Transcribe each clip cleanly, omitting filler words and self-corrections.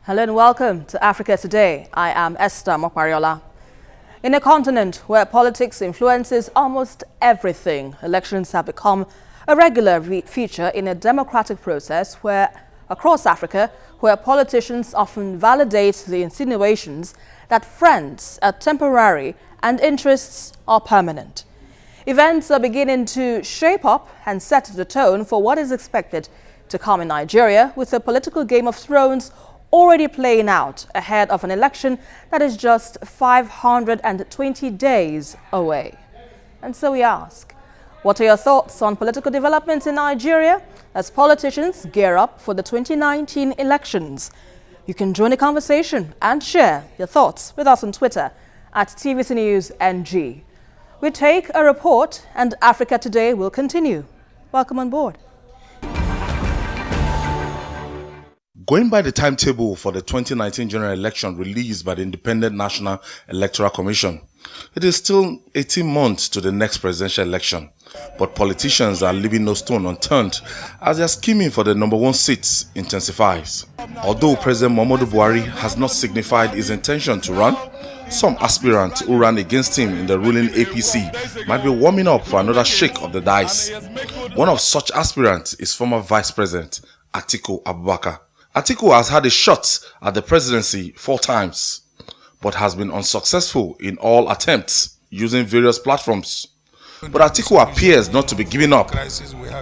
Hello and welcome to Africa Today. I am Esther Mokwariola. In a continent where politics influences almost everything, elections have become a regular feature in a democratic process across Africa, where politicians often validate the insinuations that friends are temporary and interests are permanent. Events are beginning to shape up and set the tone for what is expected to come in Nigeria, with the political Game of Thrones already playing out ahead of an election that is just 520 days away. And so we ask, what are your thoughts on political developments in Nigeria as politicians gear up for the 2019 elections? You can join the conversation and share your thoughts with us on Twitter at TVC News NG. We take a report and Africa Today will continue. Welcome on board. Going by the timetable for the 2019 general election released by the Independent National Electoral Commission, it is still 18 months to the next presidential election. But politicians are leaving no stone unturned as their scheming for the #1 seats intensifies. Although President Muhammadu Buhari has not signified his intention to run, some aspirants who ran against him in the ruling APC might be warming up for another shake of the dice. One of such aspirants is former Vice President Atiku Abubakar. Atiku has had a shot at the presidency 4 times, but has been unsuccessful in all attempts using various platforms. But Atiku appears not to be giving up.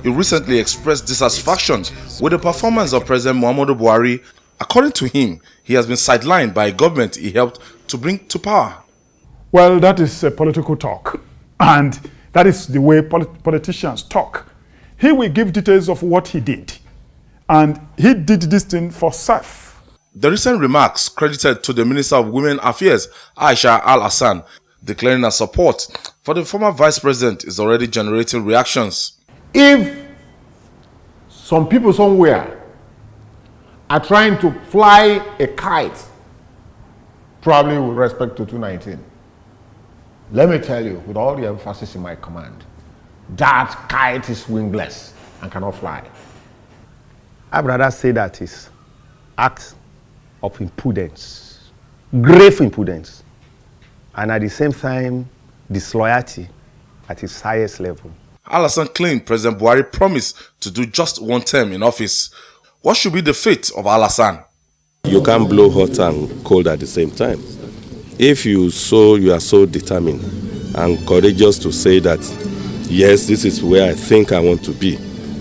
He recently expressed dissatisfaction with the performance of President Muhammadu Buhari. According to him, he has been sidelined by a government he helped to bring to power. Well, that is a political talk, and that is the way politicians talk. He will give details of what he did. And he did this thing for self. The recent remarks credited to the Minister of Women Affairs, Aisha Al-Hassan, declaring her support for the former vice president is already generating reactions. If some people somewhere are trying to fly a kite, probably with respect to 2019, let me tell you, with all the emphasis in my command, that kite is wingless and cannot fly. I'd rather say that is act of impudence, grave impudence, and at the same time, disloyalty at its highest level. Al-Hassan claimed President Buhari promised to do just 1 term in office. What should be the fate of Al-Hassan? You can't blow hot and cold at the same time. If you are so determined and courageous to say that, yes, this is where I think I want to be,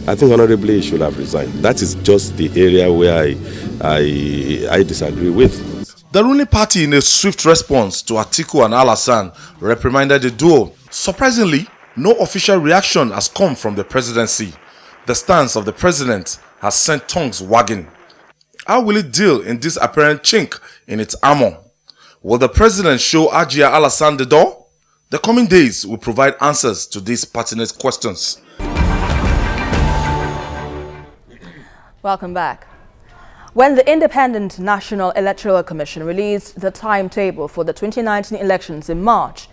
I think honorably he should have resigned. That is just the area where I disagree with. The ruling party, in a swift response to Atiku and Al-Hassan, reprimanded the duo. Surprisingly, no official reaction has come from the presidency. The stance of the president has sent tongues wagging. How will it deal in this apparent chink in its armor? Will the president show Ajia Al-Hassan the door? The coming days will provide answers to these pertinent questions. Welcome back. When the Independent National Electoral Commission released the timetable for the 2019 elections in March,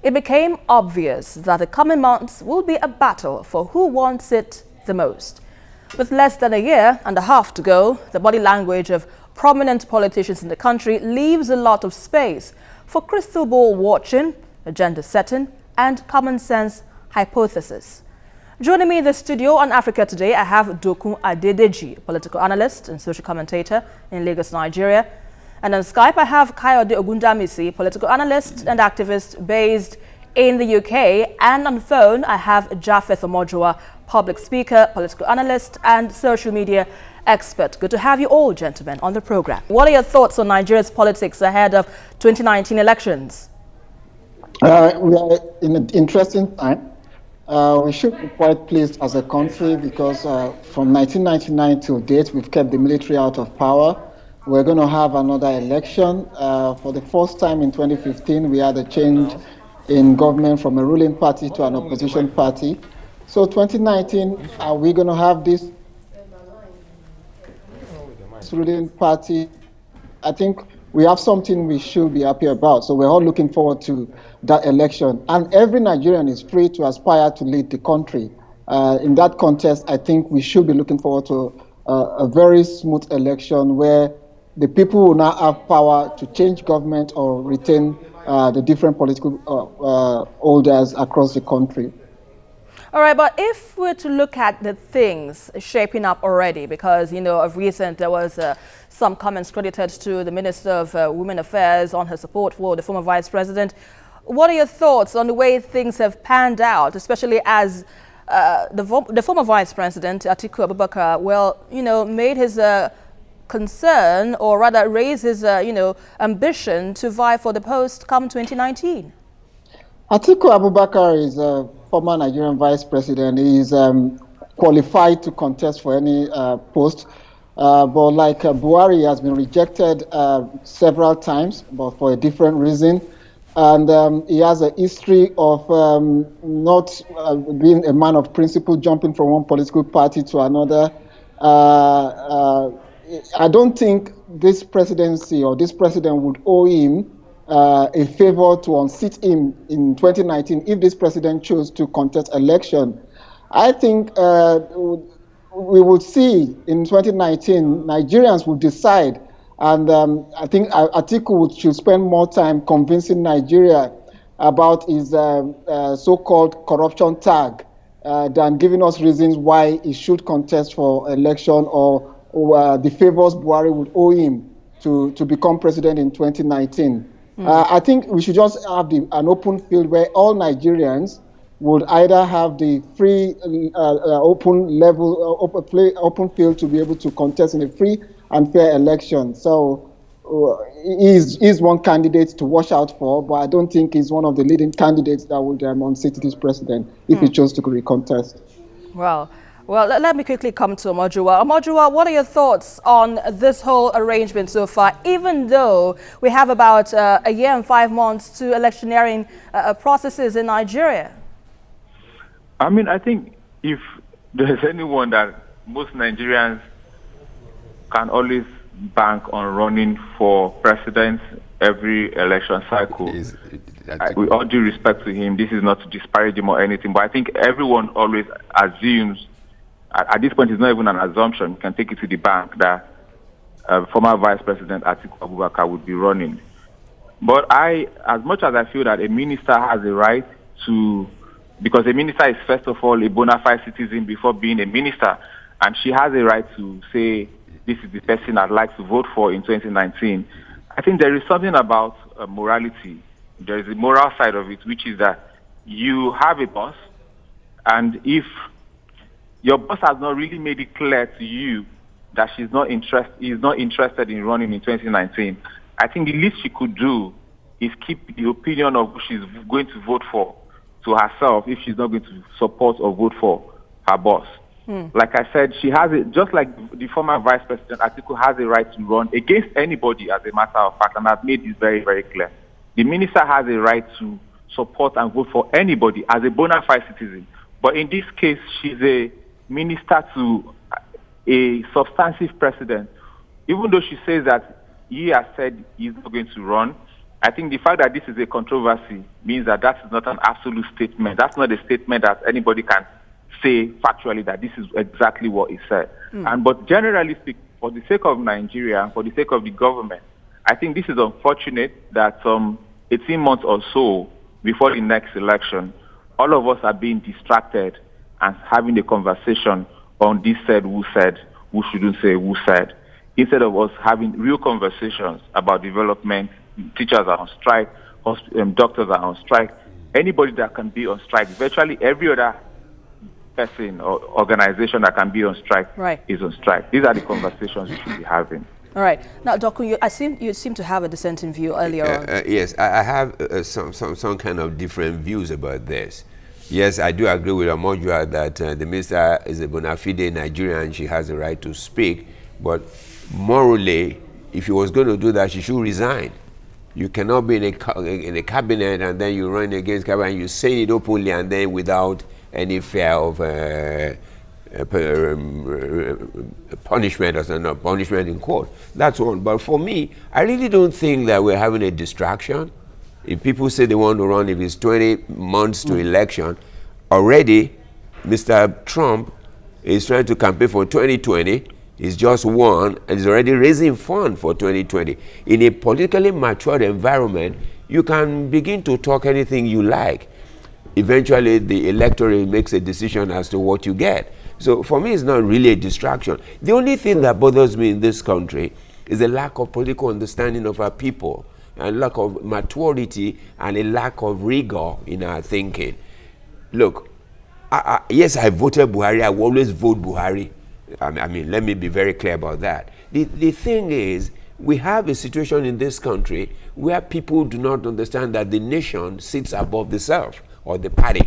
it became obvious that the coming months will be a battle for who wants it the most. With less than a year and a half to go, the body language of prominent politicians in the country leaves a lot of space for crystal ball watching, agenda setting, and common sense hypothesis. Joining me in the studio on Africa Today, I have Dokun Adedeji, a political analyst and social commentator in Lagos, Nigeria. And on Skype, I have Kayode Ogundamisi, political analyst and activist based in the UK. And on phone, I have Japheth Omojua, public speaker, political analyst and social media expert. Good to have you all, gentlemen, on the program. What are your thoughts on Nigeria's politics ahead of 2019 elections? We are in an interesting time. We should be quite pleased as a country because from 1999 to date, we've kept the military out of power. We're going to have another election. For the first time in 2015, we had a change in government from a ruling party to an opposition party. So 2019, are we going to have this ruling party? I think we have something we should be happy about. So we're all looking forward to that election. And every Nigerian is free to aspire to lead the country. In that context, I think we should be looking forward to a very smooth election where the people will now have power to change government or retain the different political holders across the country. All right, but if we're to look at the things shaping up already, because, you know, of recent there was some comments credited to the Minister of Women Affairs on her support for the former Vice President. What are your thoughts on the way things have panned out, especially as the former Vice President, Atiku Abubakar, well, you know, made his concern, or rather raised his, you know, ambition to vie for the post come 2019? Atiku Abubakar is a former Nigerian vice president. He is qualified to contest for any post. But like Buhari has been rejected several times, but for a different reason. And he has a history of not being a man of principle, jumping from one political party to another. I don't think this presidency or this president would owe him a favor to unseat him in 2019 if this president chose to contest election. I think we will see in 2019, Nigerians will decide, and I think Atiku should spend more time convincing Nigeria about his so-called corruption tag than giving us reasons why he should contest for election or the favors Buhari would owe him to become president in 2019. I think we should just have an open field where all Nigerians would either have the free, open field to be able to contest in a free and fair election. So he's one candidate to watch out for, but I don't think he's one of the leading candidates that would unseat this president if he chose to recontest. Well, let me quickly come to Omojuwa. Omojuwa, what are your thoughts on this whole arrangement so far, even though we have about a year and 5 months to electioneering processes in Nigeria? I mean, I think if there's anyone that most Nigerians can always bank on running for president every election cycle, with all due respect to him, this is not to disparage him or anything, but I think everyone always assumes, at this point, it's not even an assumption. You can take it to the bank that former Vice President Atiku Abubakar would be running. But as much as I feel that a minister has a right to, because a minister is first of all a bona fide citizen before being a minister, and she has a right to say, this is the person I'd like to vote for in 2019. I think there is something about morality. There is a moral side of it, which is that you have a boss, and if your boss has not really made it clear to you that is not interested in running in 2019, I think the least she could do is keep the opinion of who she's going to vote for to herself if she's not going to support or vote for her boss. Like I said, she has it, just like the former Vice President Atiku has a right to run against anybody as a matter of fact, and I've made this very, very clear. The minister has a right to support and vote for anybody as a bona fide citizen. But in this case, she's a minister to a substantive president. Even though she says that he has said he's not going to run, I think the fact that this is a controversy means that that is not an absolute statement. That's not a statement that anybody can say factually that this is exactly what he said. But generally speaking, for the sake of Nigeria, for the sake of the government, I think this is unfortunate that 18 months or so before the next election, all of us are being distracted and having a conversation on this said, who shouldn't say, who said, instead of us having real conversations about development. Teachers are on strike, doctors are on strike, anybody that can be on strike, virtually every other person or organization that can be on strike is on strike. These are the conversations we should be having. All right. Now, Doku, you seem to have a dissenting view earlier on. Yes, I have some kind of different views about this. Yes, I do agree with Amojua that the minister is a bona fide Nigerian and she has a right to speak, but morally, if she was going to do that, she should resign. You cannot be in a cabinet and then you run against cabinet and you say it openly and then without any fear of punishment or something, punishment in court. That's one. But for me, I really don't think that we're having a distraction. If people say they want to run, if it's 20 months to election, already Mr. Trump is trying to campaign for 2020. He's just won and is already raising funds for 2020. In a politically mature environment, you can begin to talk anything you like. Eventually, the electorate makes a decision as to what you get. So for me, it's not really a distraction. The only thing that bothers me in this country is a lack of political understanding of our people, a lack of maturity, and a lack of rigor in our thinking. Look, yes, I voted Buhari. I will always vote Buhari. I mean, let me be very clear about that. The thing is, we have a situation in this country where people do not understand that the nation sits above the self or the party.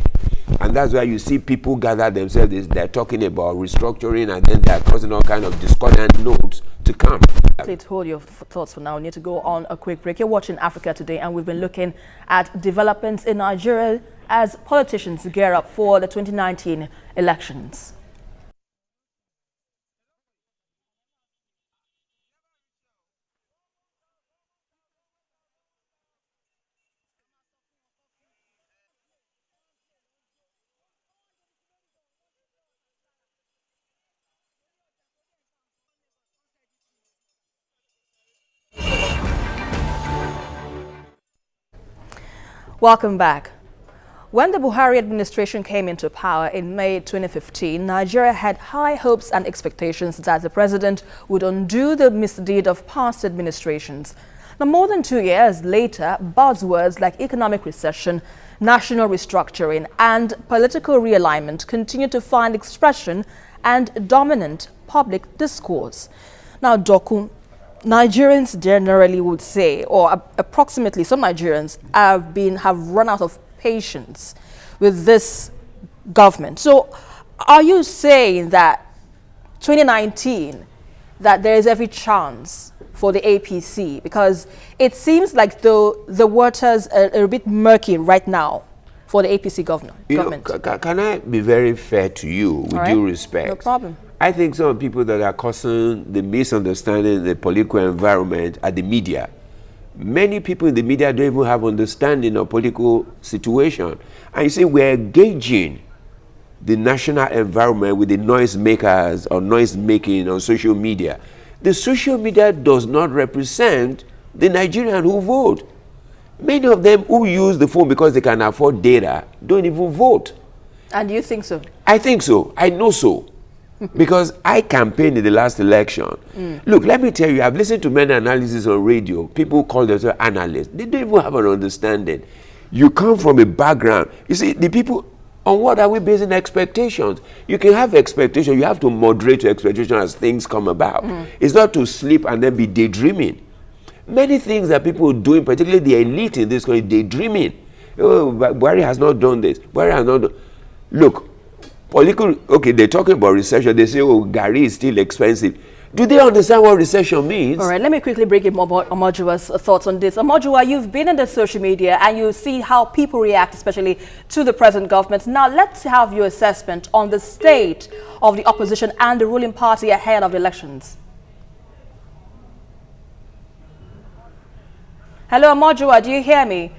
And that's why you see people gather themselves, they're talking about restructuring, and then they're causing all kind of discordant notes to come. Please hold your thoughts for now. We need to go on a quick break. You're watching Africa Today, and we've been looking at developments in Nigeria as politicians gear up for the 2019 elections. Welcome back. When the Buhari administration came into power in May 2015, Nigeria had high hopes and expectations that the president would undo the misdeed of past administrations. Now, more than 2 years later, buzzwords like economic recession, national restructuring, and political realignment continue to find expression and dominant public discourse. Now, Doku, Nigerians generally would say, or approximately some Nigerians have run out of patience with this government. So are you saying that 2019, that there is every chance for the APC? Because it seems like the waters are a bit murky right now for the APC government. Can I be very fair to you, with due respect? No problem. I think some people that are causing the misunderstanding in the political environment are the media. Many people in the media don't even have understanding of political situation. And you see, we're engaging the national environment with the noise makers or noise making on social media. The social media does not represent the Nigerian who vote. Many of them who use the phone because they can afford data don't even vote. And you think so? I think so. I know so. Because I campaigned in the last election. Look, let me tell you, I've listened to many analyses on radio. People call themselves analysts. They don't even have an understanding. You come from a background. You see, the people, on what are we basing expectations? You can have expectations. You have to moderate your expectations as things come about. It's not to sleep and then be daydreaming. Many things that people are doing, particularly the elite in this country, daydreaming. Oh, Buhari has not done this. Buhari has not done. Look, okay, they're talking about recession. They say, oh, Gary is still expensive. Do they understand what recession means? All right, let me quickly bring in Omojuwa's thoughts on this. Omojuwa, you've been in the social media and you see how people react, especially to the present government. Now, let's have your assessment on the state of the opposition and the ruling party ahead of elections. Hello, Omojuwa, do you hear me?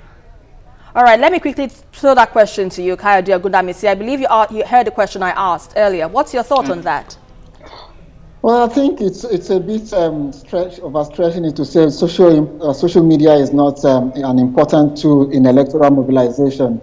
All right, let me quickly throw that question to you, Kayode Ogundamisi. I believe you heard the question I asked earlier. What's your thought on that? Well, I think it's a bit overstretching it to say social media is not an important tool in electoral mobilization.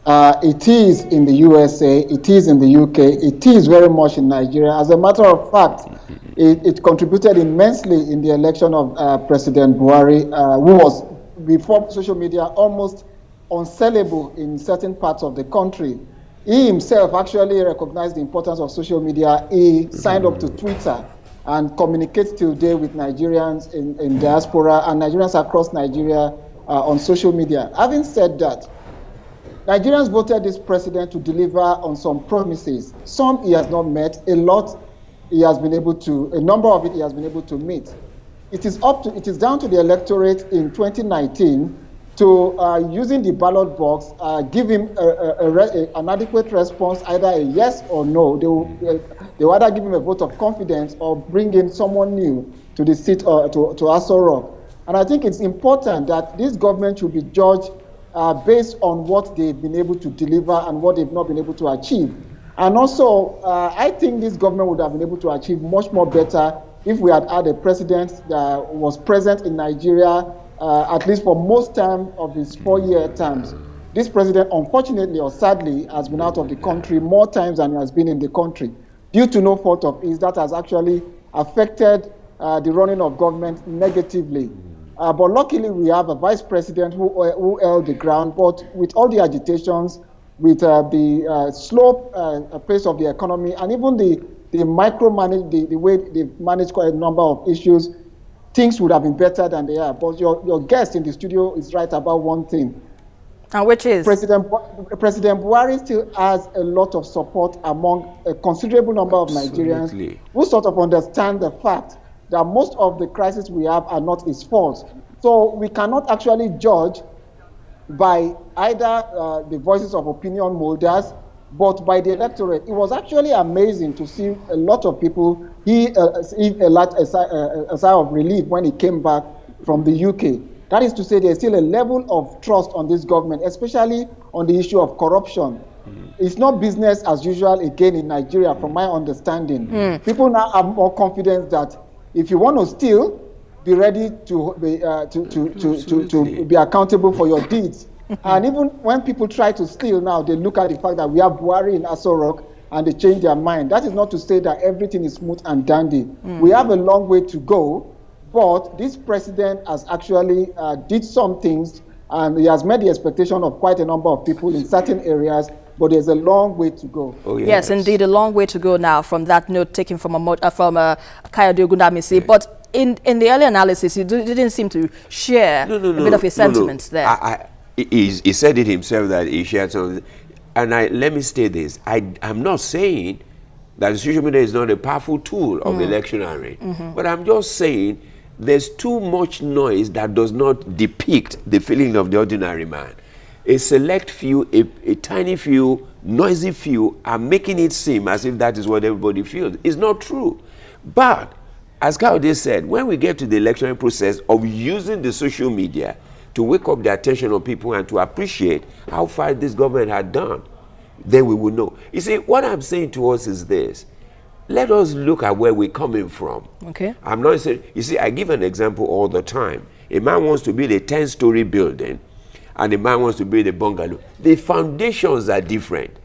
It is in the USA, it is in the UK, it is very much in Nigeria. As a matter of fact, it contributed immensely in the election of President Buhari, who was, before social media, almost unsellable in certain parts of the country. He himself actually recognized the importance of social media. He signed up to Twitter and communicates today with Nigerians in diaspora and Nigerians across Nigeria on social media. Having said that, Nigerians voted this president to deliver on some promises. Some he has not met, a number of it he has been able to meet. It is down to the electorate in 2019 to, using the ballot box, give him an adequate response, either a yes or no. They will either give him a vote of confidence or bring in someone new to the seat to Aso Rock. And I think it's important that this government should be judged based on what they've been able to deliver and what they've not been able to achieve. And also, I think this government would have been able to achieve much more better if we had had a president that was present in Nigeria, at least for most time of his 4-year terms. This president, unfortunately or sadly, has been out of the country more times than he has been in the country. Due to no fault of his, that has actually affected the running of government negatively. But luckily, we have a vice president who held the ground. But with all the agitations, with the slow pace of the economy, and even the micromanage, the way they manage quite a number of issues, things would have been better than they are. But your guest in the studio is right about one thing. And which is? President Buhari still has a lot of support among a considerable number of Nigerians who sort of understand the fact that most of the crises we have are not his fault. So we cannot actually judge by either the voices of opinion molders, but by the electorate. It was actually amazing to see a lot of people a sigh of relief when he came back from the UK. That is to say, there's still a level of trust on this government, especially on the issue of corruption. It's not business as usual again in Nigeria, from my understanding. People now have more confidence that if you want to steal, be ready to be accountable for your deeds. And even when people try to steal now, they look at the fact that we have Buhari in Aso Rock and they change their mind. That is not to say that everything is smooth and dandy. We have a long way to go, but this president has actually did some things, and he has met the expectation of quite a number of people in certain areas, but there's a long way to go. Oh, yes, indeed, a long way to go now from that note taken from Kayode Ogundamisi. But in the early analysis, you didn't seem to share a bit of his sentiments there. He said it himself that he shared some. And let me state this. I'm not saying that social media is not a powerful tool of electioneering. But I'm just saying there's too much noise that does not depict the feeling of the ordinary man. A select few, a tiny few, noisy few are making it seem as if that is what everybody feels. It's not true. But, as Kayode said, when we get to the electoral process of using the social media to wake up the attention of people and to appreciate how far this government had done, then we will know. You see, what I'm saying to us is this. Let us look at where we're coming from. Okay. I'm not saying, you see, I give an example all the time. A man wants to build a 10-story building, and a man wants to build a bungalow. The foundations are different.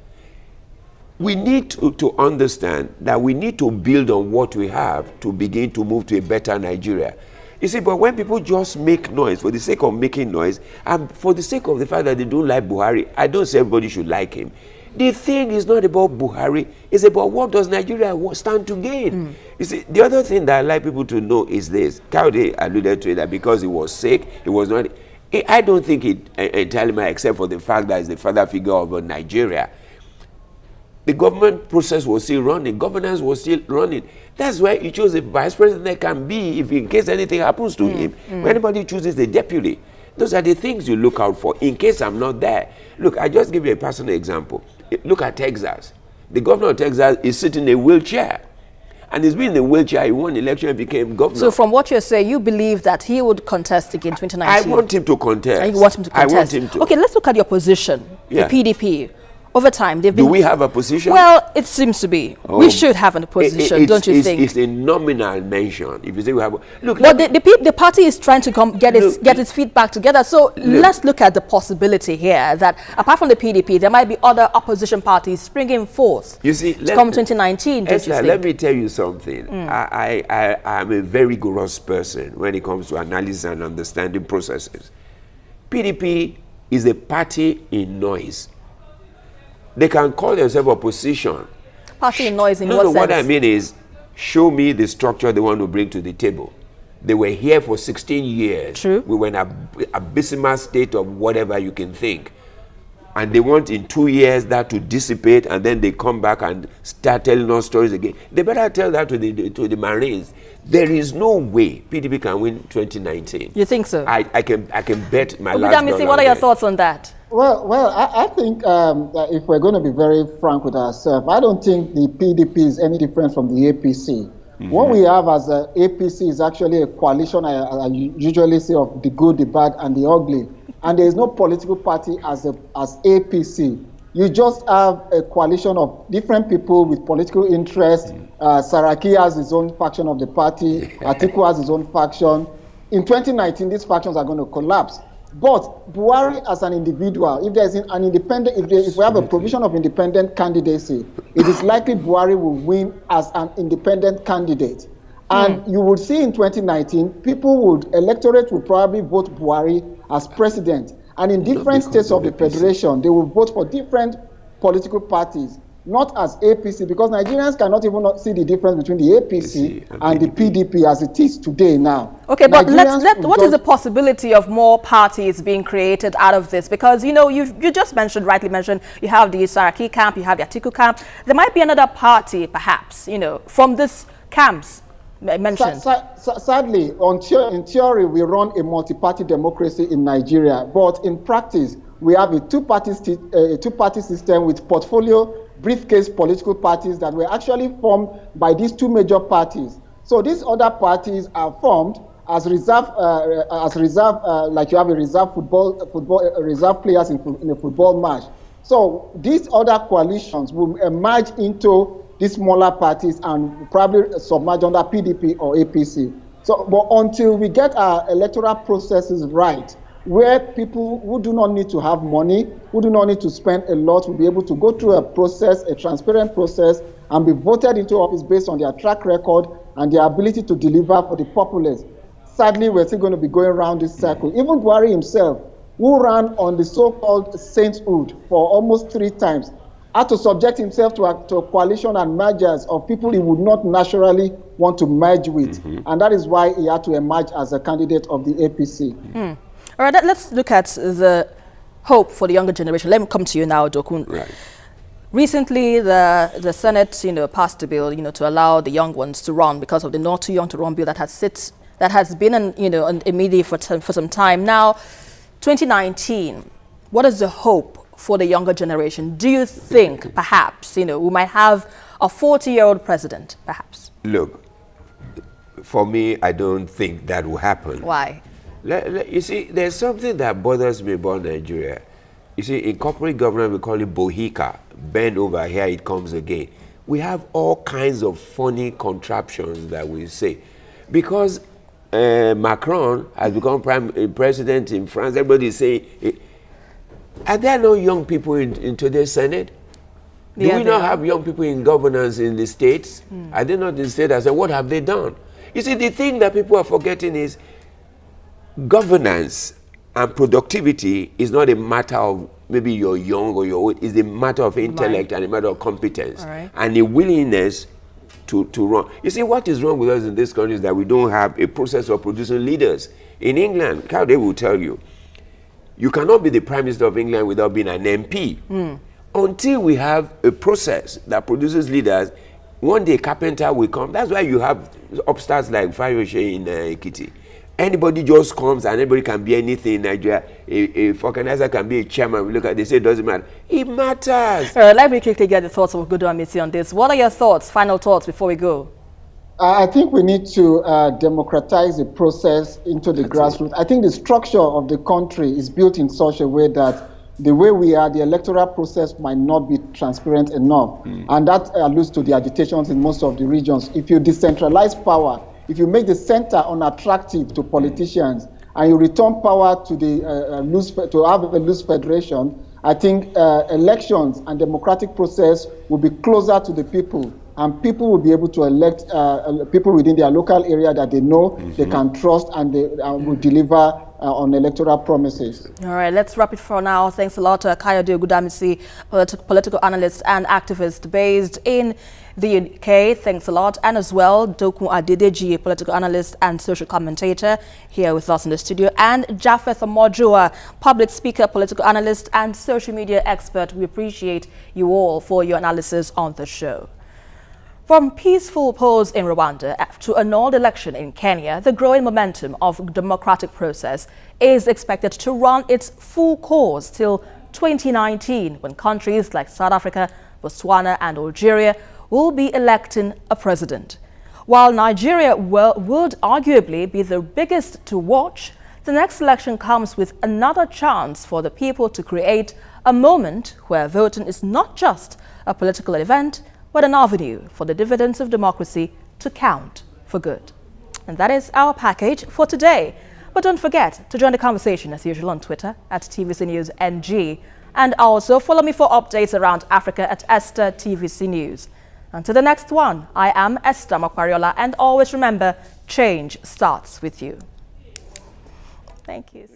We need to understand that we need to build on what we have to begin to move to a better Nigeria. You see, but when people just make noise for the sake of making noise, and for the sake of the fact that they don't like Buhari, I don't say everybody should like him. The thing is not about Buhari, it's about what does Nigeria stand to gain. You see, the other thing that I like people to know is this. Kayode alluded to it, that because he was sick, he was not... I don't think it entirely matters, except for the fact that he's the father figure of Nigeria. The government process was still running, governance was still running. That's why he chose a vice president that can be, if in case anything happens to him, when anybody chooses a deputy. Those are the things you look out for in case I'm not there. Look, I just give you a personal example. Look at Texas. The governor of Texas is sitting in a wheelchair. And he's been in a wheelchair. He won the election and became governor. So from what you're saying, you believe that he would contest again in 2019? I want him to contest. And you want him to contest? I want him to. Okay, let's look at your position, the PDP. Over time, they've been... Do we have a position? Well, it seems to be. We should have a position, don't you think? It's a nominal mention. If you say we have... Look, but the party is trying to get its feet back together. So let's look at the possibility here that apart from the PDP, there might be other opposition parties springing forth. You see, come 2019, don't you think? Let me tell you something. I'm a very rigorous person when it comes to analysis and understanding processes. PDP is a party in noise. They can call themselves opposition. Party in noise in what sense? No, what I mean is, show me the structure they want to bring to the table. They were here for 16 years. True. We were in a abysmal state of whatever you can think. And they want in 2 years that to dissipate, and then they come back and start telling us stories again. They better tell that to the Marines. There is no way PDP can win 2019. You think so? I can bet my last dollar. What are your thoughts on that? Well, I think that if we're going to be very frank with ourselves, I don't think the PDP is any different from the APC. What we have as a APC is actually a coalition, I usually say, of the good, the bad, and the ugly. And there is no political party as APC. You just have a coalition of different people with political interests. Saraki has his own faction of the party. Atiku has his own faction. In 2019, these factions are going to collapse. But Buhari as an individual, if there's an independent, if we have a provision of independent candidacy, it is likely Buhari will win as an independent candidate. And you would see in 2019, electorate would probably vote Buhari as president. And in different states of the federation, they will vote for different political parties, not as APC, because Nigerians cannot even see the difference between the APC and the PDP as it is today now. Okay, but what is the possibility of more parties being created out of this? Because, you know, you just rightly mentioned, you have the Saraki camp, you have the Atiku camp. There might be another party, perhaps, you know, from this camps mentioned. Sadly, in theory, we run a multi-party democracy in Nigeria, but in practice, we have a two-party system with portfolio briefcase political parties that were actually formed by these two major parties. So these other parties are formed as reserve, like you have a reserve players in a football match. So these other coalitions will emerge into these smaller parties and probably submerge under PDP or APC. So, but until we get our electoral processes right, where people who do not need to have money, who do not need to spend a lot, will be able to go through a process, a transparent process, and be voted into office based on their track record and their ability to deliver for the populace. Sadly, we're still going to be going around this circle. Even Buhari himself, who ran on the so-called sainthood for almost 3 times, had to subject himself to a coalition and mergers of people he would not naturally want to merge with. And that is why he had to emerge as a candidate of the APC. All right, let's look at the hope for the younger generation. Let me come to you now, Dokun. Right. Recently, the Senate, passed a bill, to allow the young ones to run because of the not too young to run bill that has been in media for some time now. 2019, what is the hope for the younger generation? Do you think perhaps we might have a 40-year-old president, perhaps? Look, for me, I don't think that will happen. Why? You see, there's something that bothers me about Nigeria. You see, in corporate government, we call it bohica. Bend over, here it comes again. We have all kinds of funny contraptions that we say. Because Macron has become president in France, everybody is saying, are there no young people in today's Senate? Do we not have young people in governance in the states? Are they not in the state? I said, what have they done? You see, the thing that people are forgetting is governance and productivity is not a matter of maybe you're young or you're old. It's a matter of intellect and a matter of competence and a willingness to run. You see, what is wrong with us in this country is that we don't have a process of producing leaders. In England, they will tell you, you cannot be the Prime Minister of England without being an MP. Until we have a process that produces leaders, one day carpenter will come. That's why you have upstarts like Fayose in Ekiti. Anybody just comes and anybody can be anything in Nigeria. A organizer can be a chairman. We look at, they say it doesn't matter. It matters. Let me quickly get the thoughts of Godo Amisi on this. What are your thoughts, final thoughts before we go? I think we need to democratize the process into the grassroots. I think the structure of the country is built in such a way that the way we are, the electoral process might not be transparent enough. And that alludes to the agitations in most of the regions. If you decentralize power, if you make the center unattractive to politicians, and you return power to to have a loose federation, I think elections and democratic process will be closer to the people. And people will be able to elect people within their local area that they know, they can trust, and they will deliver on electoral promises. All right, let's wrap it for now. Thanks a lot to Kayode Ogudamisi, political analyst and activist based in the UK. Thanks a lot. And as well, Dokun Adedeji, a political analyst and social commentator here with us in the studio. And Japheth Omojua, public speaker, political analyst and social media expert. We appreciate you all for your analysis on the show. From peaceful polls in Rwanda to an annulled election in Kenya, the growing momentum of the democratic process is expected to run its full course till 2019, when countries like South Africa, Botswana and Algeria will be electing a president. While Nigeria would arguably be the biggest to watch, the next election comes with another chance for the people to create a moment where voting is not just a political event, but an avenue for the dividends of democracy to count for good. And that is our package for today. But don't forget to join the conversation as usual on Twitter at TVC News NG, and also follow me for updates around Africa at Esther TVC News. Until the next one, I am Esther Mokwariola, and always remember, change starts with you. Thank you.